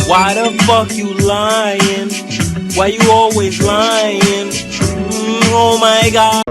Why the fuck you lying? Why you always lying? Oh my god.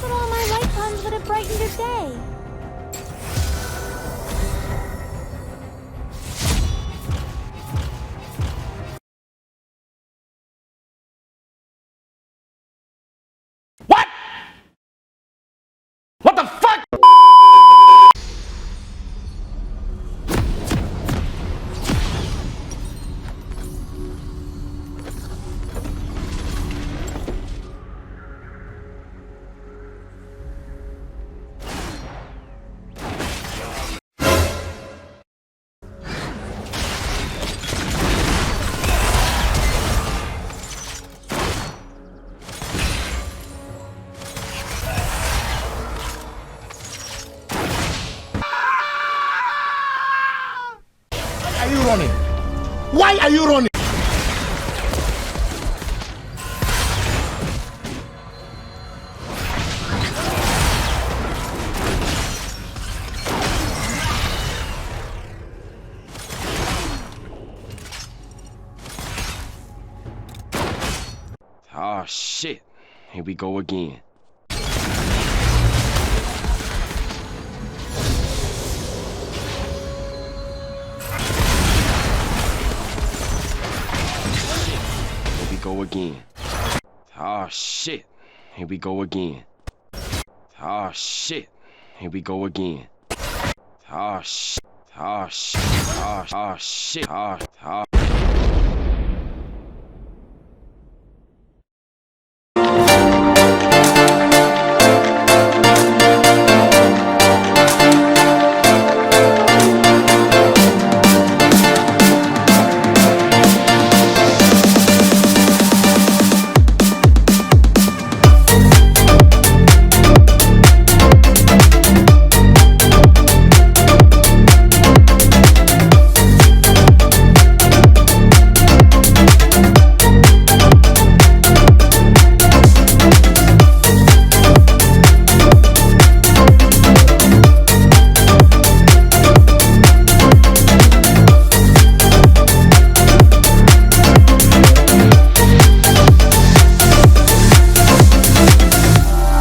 But all my light puns would have brightened your day. What? What the fuck? Why are you running? Why are you running? Oh shit. Here we go again. Here we go again. Oh shit. Here we go again. Oh shit. Here we go again. Oh shit. Oh shit. Oh shit. Oh shit.